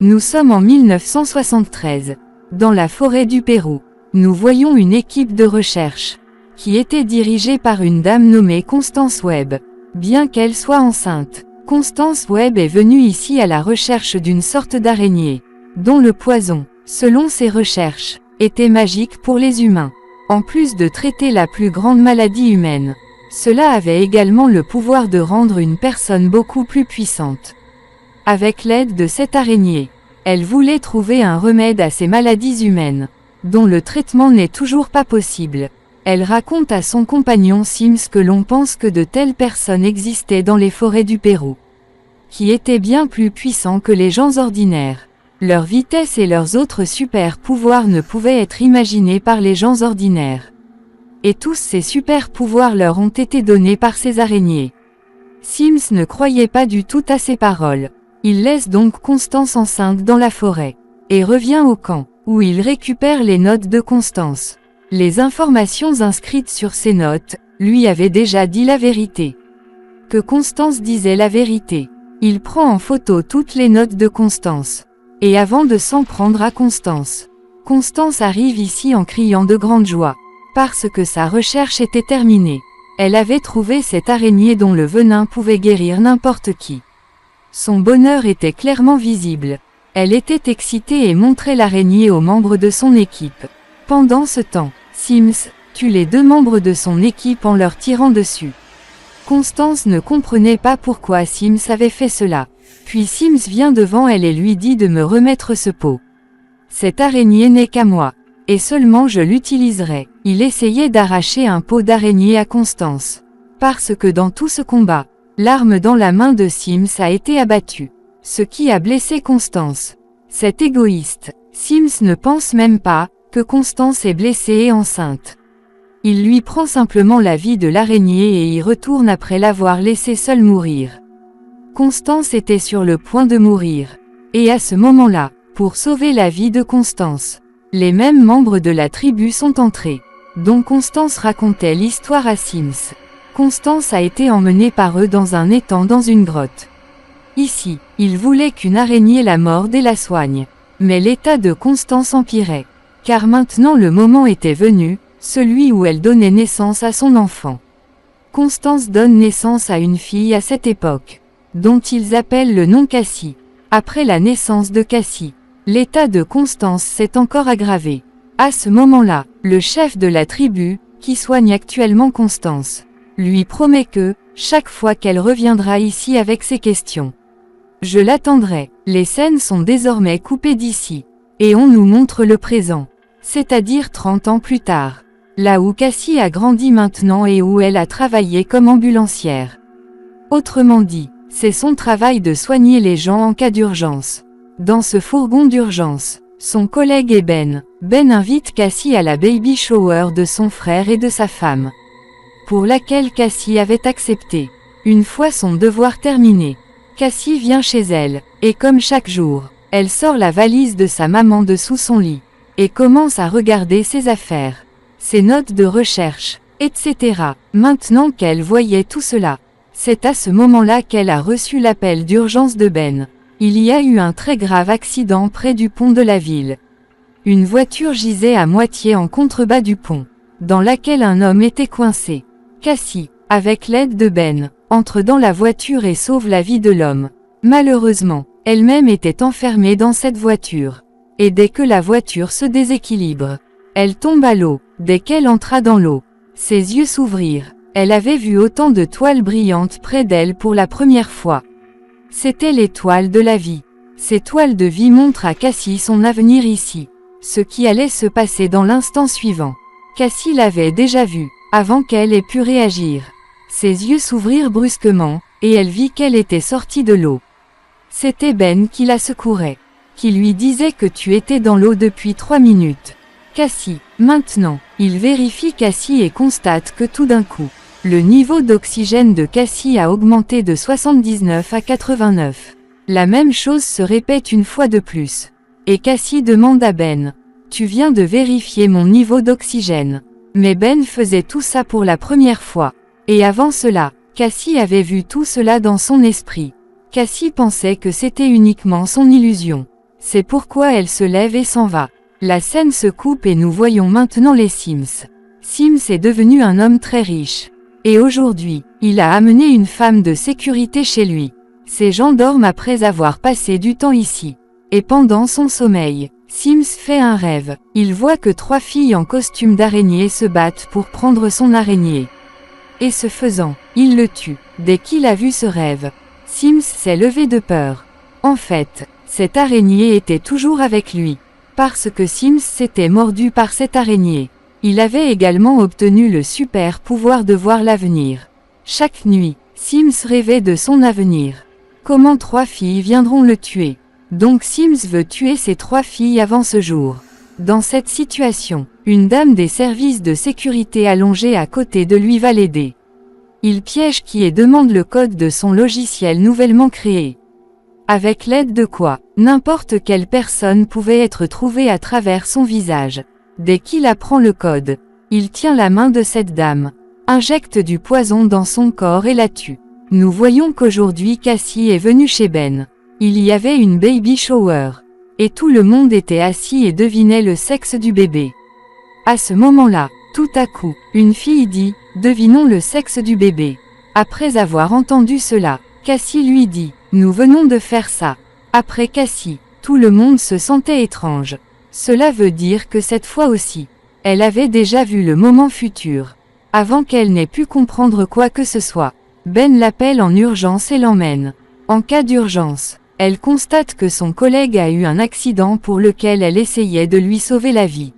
Nous sommes en 1973. Dans la forêt du Pérou, nous voyons une équipe de recherche, qui était dirigée par une dame nommée Constance Webb. Bien qu'elle soit enceinte, Constance Webb est venue ici à la recherche d'une sorte d'araignée, dont le poison, selon ses recherches, était magique pour les humains. En plus de traiter la plus grande maladie humaine, cela avait également le pouvoir de rendre une personne beaucoup plus puissante. Avec l'aide de cette araignée, elle voulait trouver un remède à ces maladies humaines, dont le traitement n'est toujours pas possible. Elle raconte à son compagnon Sims que l'on pense que de telles personnes existaient dans les forêts du Pérou, qui étaient bien plus puissants que les gens ordinaires. Leur vitesse et leurs autres super pouvoirs ne pouvaient être imaginés par les gens ordinaires. Et tous ces super pouvoirs leur ont été donnés par ces araignées. Sims ne croyait pas du tout à ces paroles. Il laisse donc Constance enceinte dans la forêt, et revient au camp, où il récupère les notes de Constance. Les informations inscrites sur ces notes, lui avaient déjà dit la vérité. Que Constance disait la vérité. Il prend en photo toutes les notes de Constance. Et avant de s'en prendre à Constance, Constance arrive ici en criant de grande joie, parce que sa recherche était terminée. Elle avait trouvé cette araignée dont le venin pouvait guérir n'importe qui. Son bonheur était clairement visible. Elle était excitée et montrait l'araignée aux membres de son équipe. Pendant ce temps, Sims tue les 2 membres de son équipe en leur tirant dessus. Constance ne comprenait pas pourquoi Sims avait fait cela. Puis Sims vient devant elle et lui dit de me remettre ce pot. Cette araignée n'est qu'à moi, et seulement je l'utiliserai. Il essayait d'arracher un pot d'araignée à Constance. Parce que dans tout ce combat, l'arme dans la main de Sims a été abattue, ce qui a blessé Constance. C'est égoïste. Sims ne pense même pas que Constance est blessée et enceinte. Il lui prend simplement la vie de l'araignée et y retourne après l'avoir laissée seule mourir. Constance était sur le point de mourir. Et à ce moment-là, pour sauver la vie de Constance, les mêmes membres de la tribu sont entrés, dont Constance racontait l'histoire à Sims. Constance a été emmenée par eux dans un étang dans une grotte. Ici, ils voulaient qu'une araignée la morde et la soigne. Mais l'état de Constance empirait. Car maintenant le moment était venu, celui où elle donnait naissance à son enfant. Constance donne naissance à une fille à cette époque, dont ils appellent le nom Cassie. Après la naissance de Cassie, l'état de Constance s'est encore aggravé. À ce moment-là, le chef de la tribu, qui soigne actuellement Constance, lui promet que, chaque fois qu'elle reviendra ici avec ses questions, je l'attendrai. Les scènes sont désormais coupées d'ici, et on nous montre le présent, c'est-à-dire 30 ans plus tard, là où Cassie a grandi maintenant et où elle a travaillé comme ambulancière. Autrement dit, c'est son travail de soigner les gens en cas d'urgence. Dans ce fourgon d'urgence, son collègue est Ben. Ben invite Cassie à la baby shower de son frère et de sa femme, pour laquelle Cassie avait accepté. Une fois son devoir terminé, Cassie vient chez elle, et comme chaque jour, elle sort la valise de sa maman de sous son lit, et commence à regarder ses affaires, ses notes de recherche, etc. Maintenant qu'elle voyait tout cela, c'est à ce moment-là qu'elle a reçu l'appel d'urgence de Ben. Il y a eu un très grave accident près du pont de la ville. Une voiture gisait à moitié en contrebas du pont, dans laquelle un homme était coincé. Cassie, avec l'aide de Ben, entre dans la voiture et sauve la vie de l'homme. Malheureusement, elle-même était enfermée dans cette voiture. Et dès que la voiture se déséquilibre, elle tombe à l'eau. Dès qu'elle entra dans l'eau, ses yeux s'ouvrirent. Elle avait vu autant de toiles brillantes près d'elle pour la première fois. C'était les toiles de la vie. Ces toiles de vie montrent à Cassie son avenir ici, ce qui allait se passer dans l'instant suivant. Cassie l'avait déjà vu, avant qu'elle ait pu réagir. Ses yeux s'ouvrirent brusquement, et elle vit qu'elle était sortie de l'eau. C'était Ben qui la secourait, qui lui disait que tu étais dans l'eau depuis 3 minutes. Cassie, maintenant, il vérifie Cassie et constate que tout d'un coup, le niveau d'oxygène de Cassie a augmenté de 79 à 89. La même chose se répète une fois de plus. Et Cassie demande à Ben, « Tu viens de vérifier mon niveau d'oxygène ?» Mais Ben faisait tout ça pour la première fois. Et avant cela, Cassie avait vu tout cela dans son esprit. Cassie pensait que c'était uniquement son illusion. C'est pourquoi elle se lève et s'en va. La scène se coupe et nous voyons maintenant les Sims. Sims est devenu un homme très riche. Et aujourd'hui, il a amené une femme de sécurité chez lui. Ces gens dorment après avoir passé du temps ici. Et pendant son sommeil, Sims fait un rêve. Il voit que 3 filles en costume d'araignée se battent pour prendre son araignée. Et ce faisant, il le tue. Dès qu'il a vu ce rêve, Sims s'est levé de peur. En fait, cette araignée était toujours avec lui. Parce que Sims s'était mordu par cette araignée. Il avait également obtenu le super pouvoir de voir l'avenir. Chaque nuit, Sims rêvait de son avenir. Comment 3 filles viendront le tuer? Donc Sims veut tuer ces 3 filles avant ce jour. Dans cette situation, une dame des services de sécurité allongée à côté de lui va l'aider. Il piège qui et demande le code de son logiciel nouvellement créé. Avec l'aide de quoi, n'importe quelle personne pouvait être trouvée à travers son visage. Dès qu'il apprend le code, il tient la main de cette dame, injecte du poison dans son corps et la tue. Nous voyons qu'aujourd'hui Cassie est venue chez Ben. Il y avait une baby shower. Et tout le monde était assis et devinait le sexe du bébé. À ce moment-là, tout à coup, une fille dit « Devinons le sexe du bébé ». Après avoir entendu cela, Cassie lui dit « Nous venons de faire ça ». Après Cassie, tout le monde se sentait étrange. Cela veut dire que cette fois aussi, elle avait déjà vu le moment futur. Avant qu'elle n'ait pu comprendre quoi que ce soit, Ben l'appelle en urgence et l'emmène. En cas d'urgence, elle constate que son collègue a eu un accident pour lequel elle essayait de lui sauver la vie.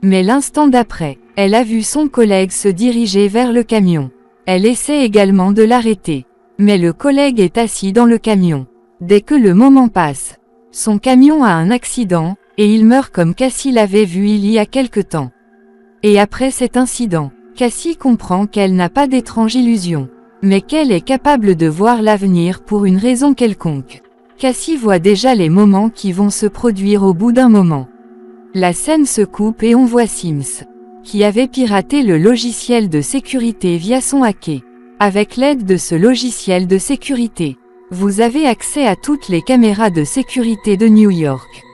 Mais l'instant d'après, elle a vu son collègue se diriger vers le camion. Elle essaie également de l'arrêter. Mais le collègue est assis dans le camion. Dès que le moment passe, son camion a un accident, et il meurt comme Cassie l'avait vu il y a quelque temps. Et après cet incident, Cassie comprend qu'elle n'a pas d'étrange illusion, mais qu'elle est capable de voir l'avenir pour une raison quelconque. Cassie voit déjà les moments qui vont se produire au bout d'un moment. La scène se coupe et on voit Sims, qui avait piraté le logiciel de sécurité via son hacker. Avec l'aide de ce logiciel de sécurité, vous avez accès à toutes les caméras de sécurité de New York.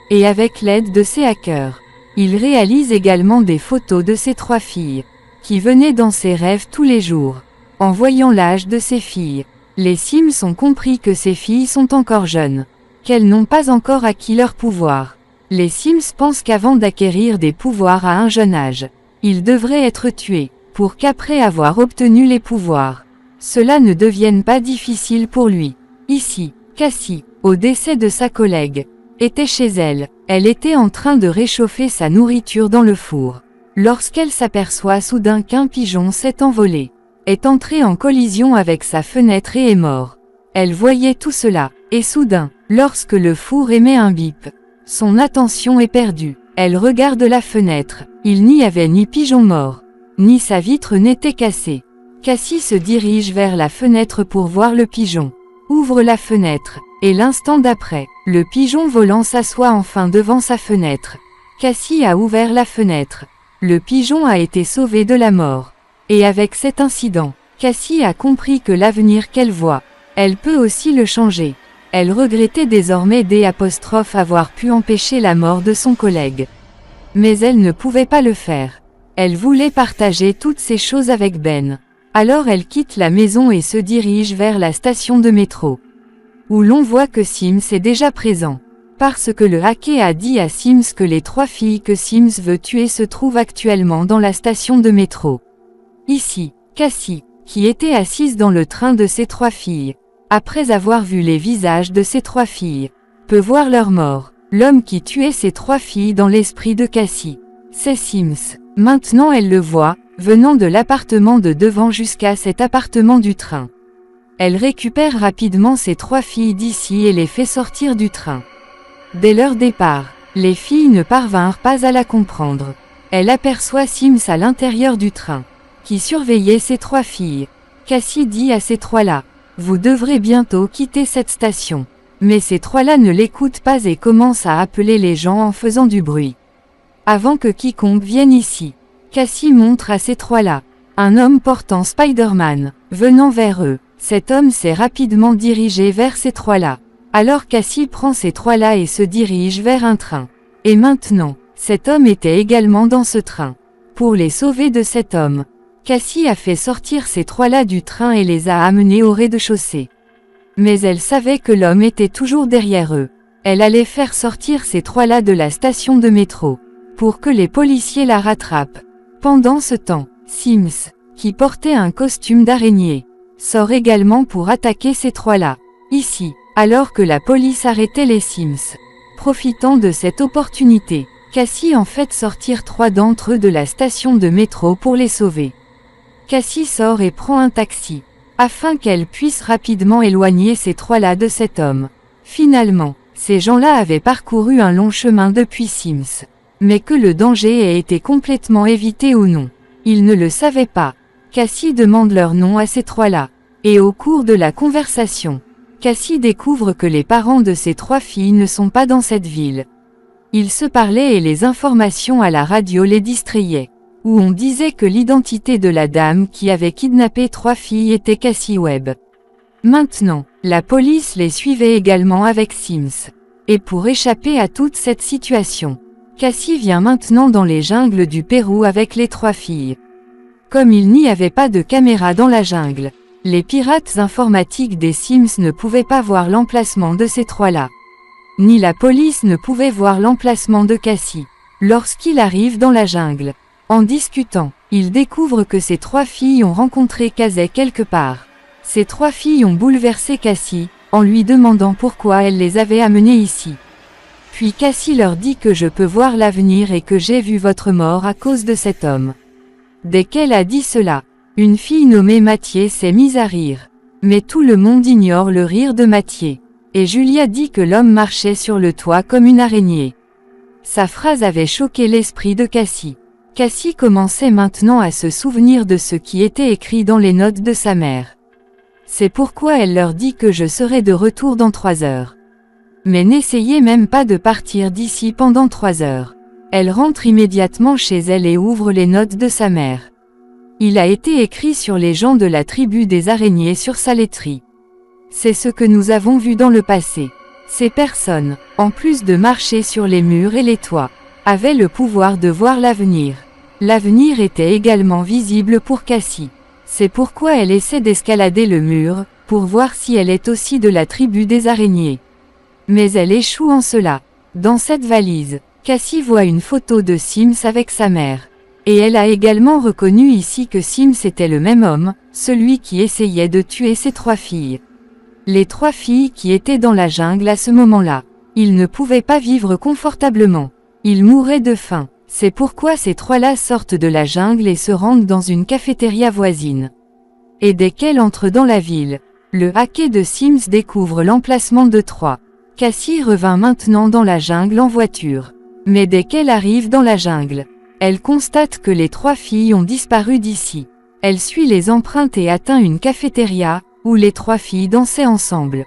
Et avec l'aide de ces hackers, il réalise également des photos de ces 3 filles, qui venaient dans ses rêves tous les jours. En voyant l'âge de ces filles, les Sims ont compris que ces filles sont encore jeunes, qu'elles n'ont pas encore acquis leur pouvoir. Les Sims pensent qu'avant d'acquérir des pouvoirs à un jeune âge, ils devraient être tués, pour qu'après avoir obtenu les pouvoirs, cela ne devienne pas difficile pour lui. Ici, Cassie, au décès de sa collègue, était chez elle. Elle était en train de réchauffer sa nourriture dans le four, lorsqu'elle s'aperçoit soudain qu'un pigeon s'est envolé, est entré en collision avec sa fenêtre et est mort. Elle voyait tout cela, et soudain, lorsque le four émet un bip, son attention est perdue. Elle regarde la fenêtre, il n'y avait ni pigeon mort, ni sa vitre n'était cassée. Cassie se dirige vers la fenêtre pour voir le pigeon, ouvre la fenêtre, et l'instant d'après, le pigeon volant s'assoit enfin devant sa fenêtre. Cassie a ouvert la fenêtre. Le pigeon a été sauvé de la mort. Et avec cet incident, Cassie a compris que l'avenir qu'elle voit, elle peut aussi le changer. Elle regrettait désormais avoir pu empêcher la mort de son collègue. Mais elle ne pouvait pas le faire. Elle voulait partager toutes ces choses avec Ben. Alors elle quitte la maison et se dirige vers la station de métro, où l'on voit que Sims est déjà présent. Parce que le hacker a dit à Sims que les 3 filles que Sims veut tuer se trouvent actuellement dans la station de métro. Ici, Cassie, qui était assise dans le train de ces 3 filles, après avoir vu les visages de ces 3 filles, peut voir leur mort. L'homme qui tuait ces 3 filles dans l'esprit de Cassie, c'est Sims. Maintenant elle le voit, venant de l'appartement de devant jusqu'à cet appartement du train. Elle récupère rapidement ces 3 filles d'ici et les fait sortir du train. Dès leur départ, les filles ne parvinrent pas à la comprendre. Elle aperçoit Sims à l'intérieur du train, qui surveillait ces 3 filles. Cassie dit à ces 3-là, « Vous devrez bientôt quitter cette station ». Mais ces 3-là ne l'écoutent pas et commencent à appeler les gens en faisant du bruit. Avant que quiconque vienne ici, Cassie montre à ces 3-là un homme portant Spider-Man, venant vers eux. Cet homme s'est rapidement dirigé vers ces 3-là. Alors Cassie prend ces trois-là et se dirige vers un train. Et maintenant, cet homme était également dans ce train. Pour les sauver de cet homme, Cassie a fait sortir ces trois-là du train et les a amenés au rez-de-chaussée. Mais elle savait que l'homme était toujours derrière eux. Elle allait faire sortir ces trois-là de la station de métro, pour que les policiers la rattrapent. Pendant ce temps, Sims, qui portait un costume d'araignée, sort également pour attaquer ces trois-là. Ici, alors que la police arrêtait les Sims. Profitant de cette opportunité, Cassie en fait sortir trois d'entre eux de la station de métro pour les sauver. Cassie sort et prend un taxi, afin qu'elle puisse rapidement éloigner ces trois-là de cet homme. Finalement, ces gens-là avaient parcouru un long chemin depuis Sims. Mais que le danger ait été complètement évité ou non, ils ne le savaient pas. Cassie demande leur nom à ces trois-là. Et au cours de la conversation, Cassie découvre que les parents de ces trois filles ne sont pas dans cette ville. Ils se parlaient et les informations à la radio les distrayaient, où on disait que l'identité de la dame qui avait kidnappé trois filles était Cassie Webb. Maintenant, la police les suivait également avec Sims. Et pour échapper à toute cette situation, Cassie vient maintenant dans les jungles du Pérou avec les trois filles. Comme il n'y avait pas de caméra dans la jungle, les pirates informatiques des Sims ne pouvaient pas voir l'emplacement de ces trois-là. Ni la police ne pouvait voir l'emplacement de Cassie. Lorsqu'il arrive dans la jungle, en discutant, il découvre que ces trois filles ont rencontré Kazay quelque part. Ces trois filles ont bouleversé Cassie, en lui demandant pourquoi elle les avait amenées ici. Puis Cassie leur dit que je peux voir l'avenir et que j'ai vu votre mort à cause de cet homme. Dès qu'elle a dit cela, une fille nommée Mathieu s'est mise à rire. Mais tout le monde ignore le rire de Mathieu. Et Julia dit que l'homme marchait sur le toit comme une araignée. Sa phrase avait choqué l'esprit de Cassie. Cassie commençait maintenant à se souvenir de ce qui était écrit dans les notes de sa mère. C'est pourquoi elle leur dit que je serai de retour dans 3 heures. Mais n'essayez même pas de partir d'ici pendant 3 heures. Elle rentre immédiatement chez elle et ouvre les notes de sa mère. Il a été écrit sur les gens de la tribu des araignées sur sa laiterie. C'est ce que nous avons vu dans le passé. Ces personnes, en plus de marcher sur les murs et les toits, avaient le pouvoir de voir l'avenir. L'avenir était également visible pour Cassie. C'est pourquoi elle essaie d'escalader le mur, pour voir si elle est aussi de la tribu des araignées. Mais elle échoue en cela. Dans cette valise, Cassie voit une photo de Sims avec sa mère. Et elle a également reconnu ici que Sims était le même homme, celui qui essayait de tuer ses 3 filles. Les 3 filles qui étaient dans la jungle à ce moment-là. Ils ne pouvaient pas vivre confortablement. Ils mouraient de faim. C'est pourquoi ces 3-là sortent de la jungle et se rendent dans une cafétéria voisine. Et dès qu'elle entre dans la ville, le hacker de Sims découvre l'emplacement de 3. Cassie revint maintenant dans la jungle en voiture. Mais dès qu'elle arrive dans la jungle, elle constate que les 3 filles ont disparu d'ici. Elle suit les empreintes et atteint une cafétéria, où les 3 filles dansaient ensemble.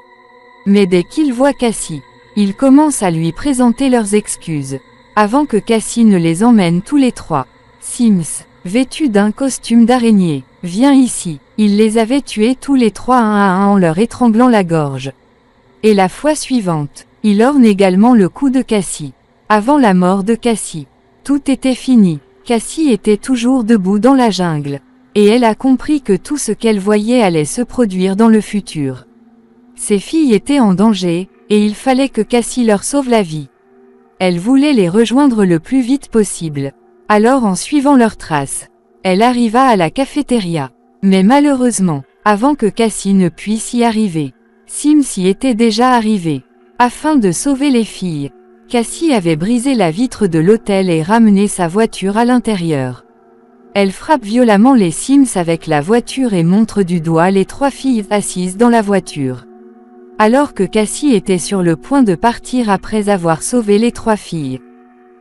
Mais dès qu'il voit Cassie, il commence à lui présenter leurs excuses. Avant que Cassie ne les emmène tous les 3. Sims, vêtu d'un costume d'araignée, vient ici. Il les avait tués tous les 3 un à un en leur étranglant la gorge. Et la fois suivante, il orne également le cou de Cassie. Avant la mort de Cassie, tout était fini. Cassie était toujours debout dans la jungle. Et elle a compris que tout ce qu'elle voyait allait se produire dans le futur. Ses filles étaient en danger, et il fallait que Cassie leur sauve la vie. Elle voulait les rejoindre le plus vite possible. Alors en suivant leurs traces, elle arriva à la cafétéria. Mais malheureusement, avant que Cassie ne puisse y arriver, Sims y était déjà arrivé. Afin de sauver les filles, Cassie avait brisé la vitre de l'hôtel et ramené sa voiture à l'intérieur. Elle frappe violemment les Sims avec la voiture et montre du doigt les 3 filles assises dans la voiture. Alors que Cassie était sur le point de partir après avoir sauvé les 3 filles,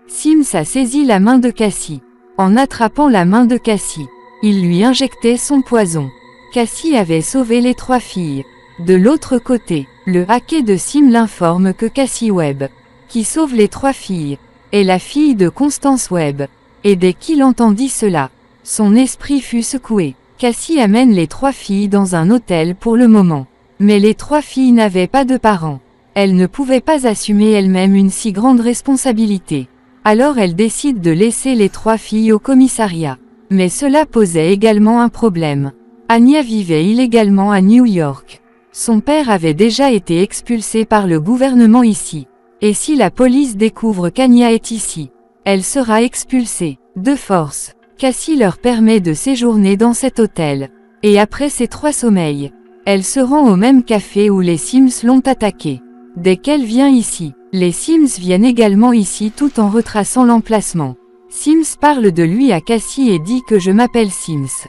Sims a saisi la main de Cassie. En attrapant la main de Cassie, il lui injectait son poison. Cassie avait sauvé les 3 filles. De l'autre côté, le hacker de Sim l'informe que Cassie Webb, qui sauve les 3 filles, est la fille de Constance Webb. Et dès qu'il entendit cela, son esprit fut secoué. Cassie amène les 3 filles dans un hôtel pour le moment. Mais les 3 filles n'avaient pas de parents. Elle ne pouvait pas assumer elle-même une si grande responsabilité. Alors elle décide de laisser les 3 filles au commissariat. Mais cela posait également un problème. Anya vivait illégalement à New York. Son père avait déjà été expulsé par le gouvernement ici. Et si la police découvre qu'Anya est ici, elle sera expulsée, de force. Cassie leur permet de séjourner dans cet hôtel. Et après ces 3 sommeils, elle se rend au même café où les Sims l'ont attaquée. Dès qu'elle vient ici, les Sims viennent également ici tout en retraçant l'emplacement. Sims parle de lui à Cassie et dit que je m'appelle Sims.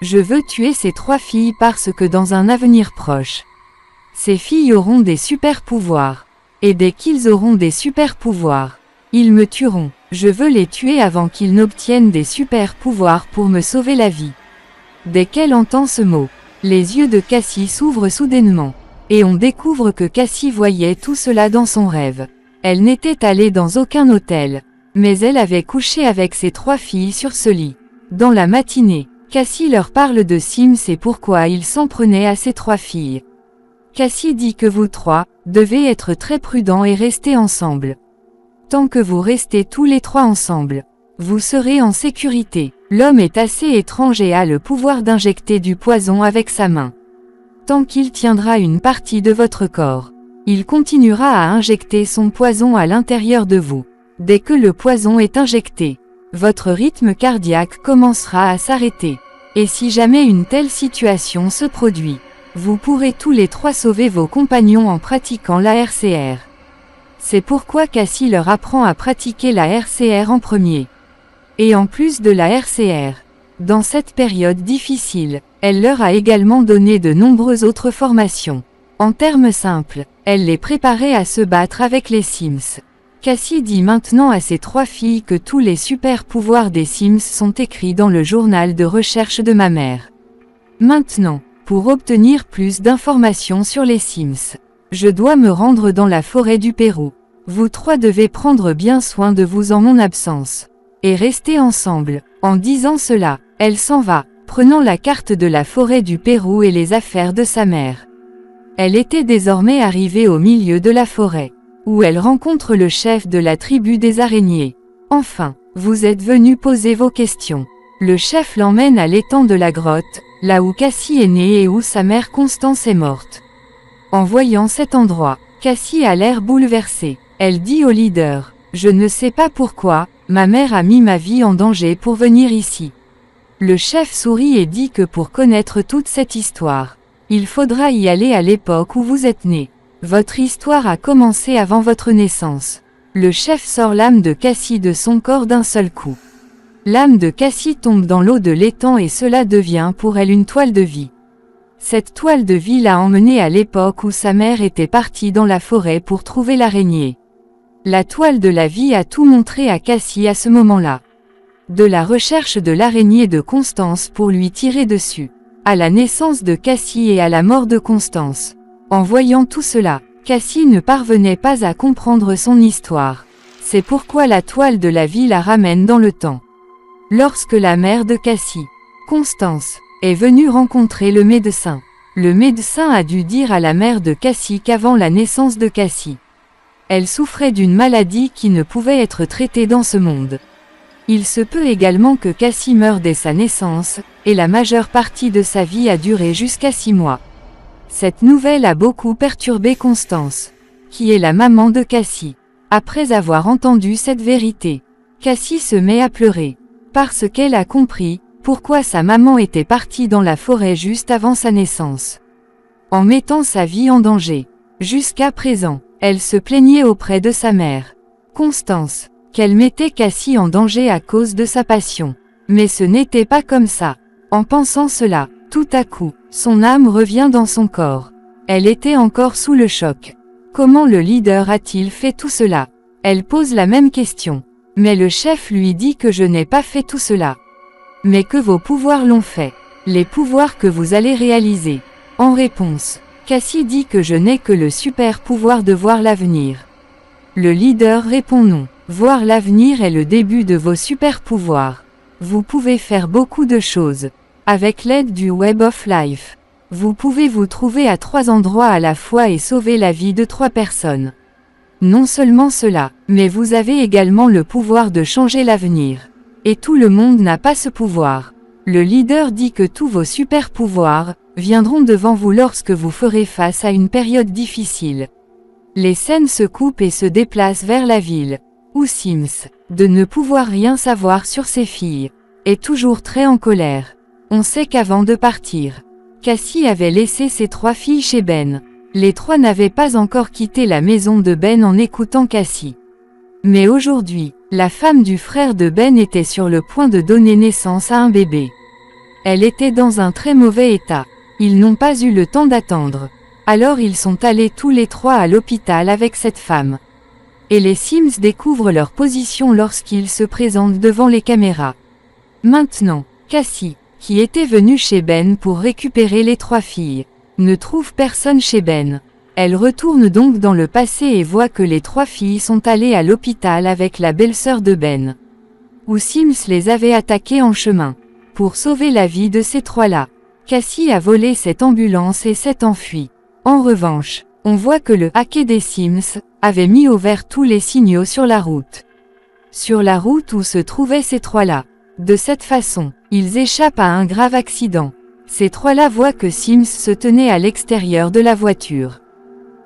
Je veux tuer ces 3 filles parce que dans un avenir proche, ces filles auront des super pouvoirs. Et dès qu'ils auront des super pouvoirs, ils me tueront. Je veux les tuer avant qu'ils n'obtiennent des super pouvoirs pour me sauver la vie. Dès qu'elle entend ce mot, les yeux de Cassie s'ouvrent soudainement. Et on découvre que Cassie voyait tout cela dans son rêve. Elle n'était allée dans aucun hôtel. Mais elle avait couché avec ses 3 filles sur ce lit. Dans la matinée, Cassie leur parle de Sims et pourquoi il s'en prenait à ses 3 filles. Cassie dit que vous 3, devez être très prudents et rester ensemble. Tant que vous restez tous les 3 ensemble, vous serez en sécurité. L'homme est assez étrange et a le pouvoir d'injecter du poison avec sa main. Tant qu'il tiendra une partie de votre corps, il continuera à injecter son poison à l'intérieur de vous. Dès que le poison est injecté, votre rythme cardiaque commencera à s'arrêter. Et si jamais une telle situation se produit, vous pourrez tous les 3 sauver vos compagnons en pratiquant la RCR. C'est pourquoi Cassie leur apprend à pratiquer la RCR en premier. Et en plus de la RCR, dans cette période difficile, elle leur a également donné de nombreuses autres formations. En termes simples, elle les préparait à se battre avec les Sims. Cassie dit maintenant à ses 3 filles que tous les super pouvoirs des Sims sont écrits dans le journal de recherche de ma mère. Maintenant, pour obtenir plus d'informations sur les Sims, je dois me rendre dans la forêt du Pérou. Vous 3 devez prendre bien soin de vous en mon absence. Et rester ensemble. En disant cela, elle s'en va, prenant la carte de la forêt du Pérou et les affaires de sa mère. Elle était désormais arrivée au milieu de la forêt, où elle rencontre le chef de la tribu des araignées. Enfin, vous êtes venu poser vos questions. Le chef l'emmène à l'étang de la grotte, là où Cassie est née et où sa mère Constance est morte. En voyant cet endroit, Cassie a l'air bouleversée. Elle dit au leader, « Je ne sais pas pourquoi, ma mère a mis ma vie en danger pour venir ici. » Le chef sourit et dit que pour connaître toute cette histoire, il faudra y aller à l'époque où vous êtes né. Votre histoire a commencé avant votre naissance. Le chef sort l'âme de Cassie de son corps d'un seul coup. L'âme de Cassie tombe dans l'eau de l'étang et cela devient pour elle une toile de vie. Cette toile de vie l'a emmenée à l'époque où sa mère était partie dans la forêt pour trouver l'araignée. La toile de la vie a tout montré à Cassie à ce moment-là. De la recherche de l'araignée de Constance pour lui tirer dessus, à la naissance de Cassie et à la mort de Constance. En voyant tout cela, Cassie ne parvenait pas à comprendre son histoire. C'est pourquoi la toile de la vie la ramène dans le temps. Lorsque la mère de Cassie, Constance, est venue rencontrer le médecin a dû dire à la mère de Cassie qu'avant la naissance de Cassie, elle souffrait d'une maladie qui ne pouvait être traitée dans ce monde. Il se peut également que Cassie meure dès sa naissance, et la majeure partie de sa vie a duré jusqu'à 6 mois. Cette nouvelle a beaucoup perturbé Constance, qui est la maman de Cassie. Après avoir entendu cette vérité, Cassie se met à pleurer, parce qu'elle a compris pourquoi sa maman était partie dans la forêt juste avant sa naissance, en mettant sa vie en danger. Jusqu'à présent, elle se plaignait auprès de sa mère, Constance, qu'elle mettait Cassie en danger à cause de sa passion. Mais ce n'était pas comme ça. En pensant cela, tout à coup, son âme revient dans son corps. Elle était encore sous le choc. Comment le leader a-t-il fait tout cela? Elle pose la même question. Mais le chef lui dit que je n'ai pas fait tout cela. Mais que vos pouvoirs l'ont fait. Les pouvoirs que vous allez réaliser. En réponse, Cassie dit que je n'ai que le super pouvoir de voir l'avenir. Le leader répond non. Voir l'avenir est le début de vos super pouvoirs. Vous pouvez faire beaucoup de choses. Avec l'aide du Web of Life, Vous pouvez vous trouver à 3 endroits à la fois et sauver la vie de 3 personnes. Non seulement cela, mais vous avez également le pouvoir de changer l'avenir. Et tout le monde n'a pas ce pouvoir. Le leader dit que tous vos super pouvoirs viendront devant vous lorsque vous ferez face à une période difficile. Les scènes se coupent et se déplacent vers la ville, où Sims, de ne pouvoir rien savoir sur ses filles, est toujours très en colère. On sait qu'avant de partir, Cassie avait laissé ses 3 filles chez Ben. Les 3 n'avaient pas encore quitté la maison de Ben en écoutant Cassie. Mais aujourd'hui, la femme du frère de Ben était sur le point de donner naissance à un bébé. Elle était dans un très mauvais état. Ils n'ont pas eu le temps d'attendre. Alors ils sont allés tous les 3 à l'hôpital avec cette femme. Et les Sims découvrent leur position lorsqu'ils se présentent devant les caméras. Maintenant, Cassie, qui était venue chez Ben pour récupérer les 3 filles, ne trouve personne chez Ben. Elle retourne donc dans le passé et voit que les 3 filles sont allées à l'hôpital avec la belle-sœur de Ben. Où Sims les avait attaquées en chemin. Pour sauver la vie de ces 3-là, Cassie a volé cette ambulance et s'est enfuie. En revanche, on voit que le hacker des Sims avait mis au vert tous les signaux sur la route. Sur la route où se trouvaient ces 3-là. De cette façon, ils échappent à un grave accident. Ces 3-là voient que Sims se tenait à l'extérieur de la voiture.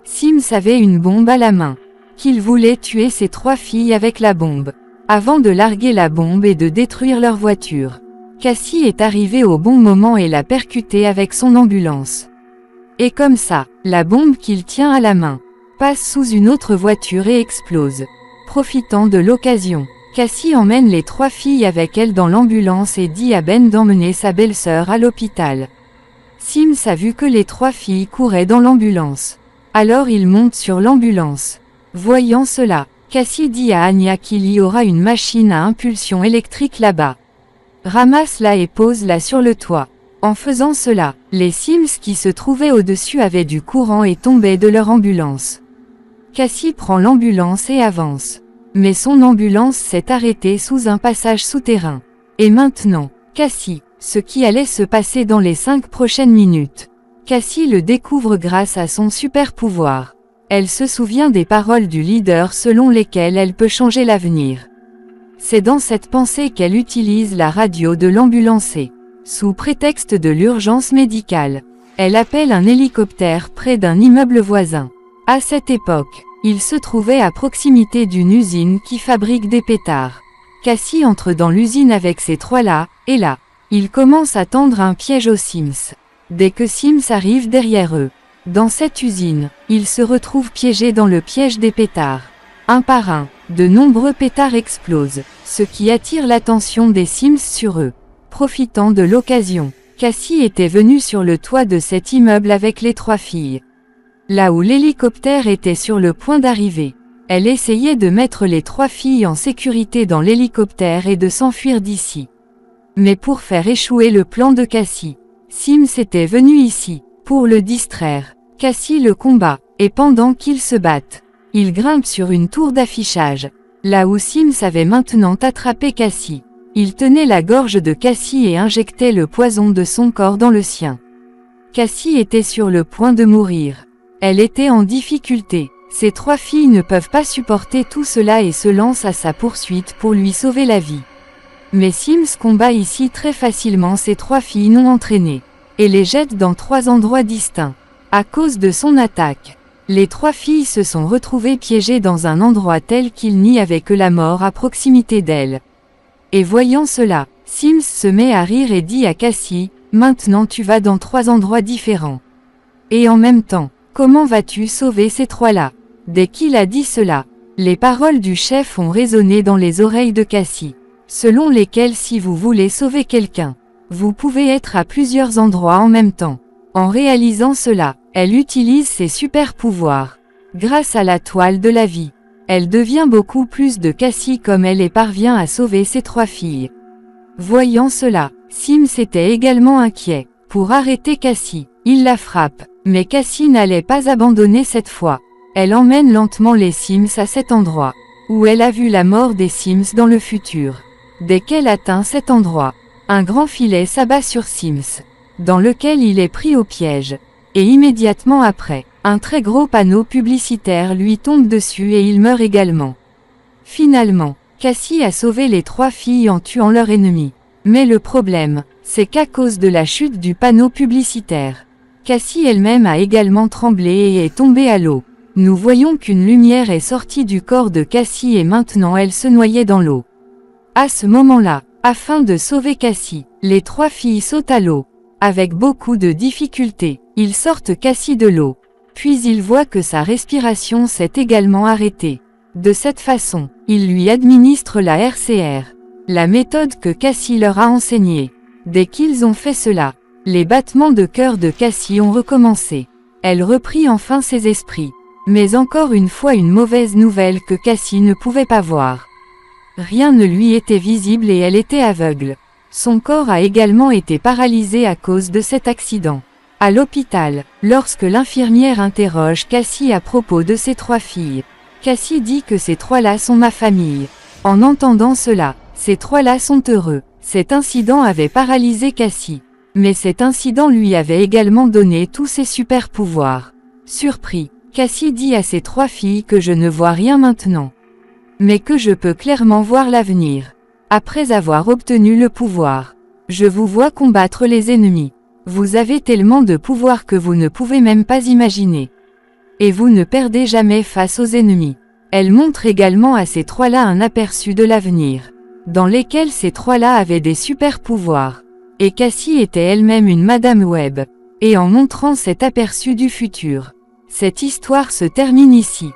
Sims avait une bombe à la main. Qu'il voulait tuer ces 3 filles avec la bombe. Avant de larguer la bombe et de détruire leur voiture. Cassie est arrivée au bon moment et l'a percutée avec son ambulance. Et comme ça, la bombe qu'il tient à la main passe sous une autre voiture et explose. Profitant de l'occasion, Cassie emmène les 3 filles avec elle dans l'ambulance et dit à Ben d'emmener sa belle-sœur à l'hôpital. Sims a vu que les 3 filles couraient dans l'ambulance. Alors il monte sur l'ambulance. Voyant cela, Cassie dit à Anya qu'il y aura une machine à impulsion électrique là-bas. Ramasse-la et pose-la sur le toit. En faisant cela, les Sims qui se trouvaient au-dessus avaient du courant et tombaient de leur ambulance. Cassie prend l'ambulance et avance. Mais son ambulance s'est arrêtée sous un passage souterrain. Et maintenant, Cassie, ce qui allait se passer dans les 5 prochaines minutes. Cassie le découvre grâce à son super pouvoir. Elle se souvient des paroles du leader selon lesquelles elle peut changer l'avenir. C'est dans cette pensée qu'elle utilise la radio de l'ambulancier. Sous prétexte de l'urgence médicale, elle appelle un hélicoptère près d'un immeuble voisin. À cette époque, il se trouvait à proximité d'une usine qui fabrique des pétards. Cassie entre dans l'usine avec ces 3-là, et là, il commence à tendre un piège aux Sims. Dès que Sims arrive derrière eux, dans cette usine, ils se retrouvent piégés dans le piège des pétards. Un par un, de nombreux pétards explosent, ce qui attire l'attention des Sims sur eux. Profitant de l'occasion, Cassie était venue sur le toit de cet immeuble avec les 3 filles. Là où l'hélicoptère était sur le point d'arriver, elle essayait de mettre les 3 filles en sécurité dans l'hélicoptère et de s'enfuir d'ici. Mais pour faire échouer le plan de Cassie, Sims était venu ici, pour le distraire. Cassie le combat, et pendant qu'ils se battent, il grimpe sur une tour d'affichage. Là où Sims avait maintenant attrapé Cassie, il tenait la gorge de Cassie et injectait le poison de son corps dans le sien. Cassie était sur le point de mourir. Elle était en difficulté. Ces 3 filles ne peuvent pas supporter tout cela et se lancent à sa poursuite pour lui sauver la vie. Mais Sims combat ici très facilement ces 3 filles non entraînées, et les jette dans 3 endroits distincts. À cause de son attaque, les 3 filles se sont retrouvées piégées dans un endroit tel qu'il n'y avait que la mort à proximité d'elles. Et voyant cela, Sims se met à rire et dit à Cassie, « Maintenant tu vas dans 3 endroits différents. Et en même temps, comment vas-tu sauver ces 3-là » Dès qu'il a dit cela, les paroles du chef ont résonné dans les oreilles de Cassie, selon lesquelles si vous voulez sauver quelqu'un, vous pouvez être à plusieurs endroits en même temps. En réalisant cela, elle utilise ses super pouvoirs. Grâce à la toile de la vie, elle devient beaucoup plus de Cassie comme elle et parvient à sauver ses 3 filles. Voyant cela, Sims était également inquiet. Pour arrêter Cassie, il la frappe, mais Cassie n'allait pas abandonner cette fois. Elle emmène lentement les Sims à cet endroit, où elle a vu la mort des Sims dans le futur. Dès qu'elle atteint cet endroit, un grand filet s'abat sur Sims. dans lequel il est pris au piège. Et immédiatement après, un très gros panneau publicitaire lui tombe dessus et il meurt également. Finalement, Cassie a sauvé les 3 filles en tuant leur ennemi. Mais le problème, c'est qu'à cause de la chute du panneau publicitaire, Cassie elle-même a également tremblé et est tombée à l'eau. Nous voyons qu'une lumière est sortie du corps de Cassie et maintenant elle se noyait dans l'eau. À ce moment-là, afin de sauver Cassie, les 3 filles sautent à l'eau. Avec beaucoup de difficultés, ils sortent Cassie de l'eau. Puis ils voient que sa respiration s'est également arrêtée. De cette façon, ils lui administrent la RCR, la méthode que Cassie leur a enseignée. Dès qu'ils ont fait cela, les battements de cœur de Cassie ont recommencé. Elle reprit enfin ses esprits. Mais encore une fois une mauvaise nouvelle que Cassie ne pouvait pas voir. Rien ne lui était visible et elle était aveugle. Son corps a également été paralysé à cause de cet accident. À l'hôpital, lorsque l'infirmière interroge Cassie à propos de ses 3 filles, Cassie dit que ces 3-là sont ma famille. En entendant cela, ces 3-là sont heureux. Cet incident avait paralysé Cassie. Mais cet incident lui avait également donné tous ses super pouvoirs. Surpris, Cassie dit à ses 3 filles que je ne vois rien maintenant, mais que je peux clairement voir l'avenir. Après avoir obtenu le pouvoir, je vous vois combattre les ennemis. Vous avez tellement de pouvoir que vous ne pouvez même pas imaginer. Et vous ne perdez jamais face aux ennemis. Elle montre également à ces 3-là un aperçu de l'avenir, dans lesquels ces 3-là avaient des super pouvoirs. Et Cassie était elle-même une Madame Web. Et en montrant cet aperçu du futur, cette histoire se termine ici.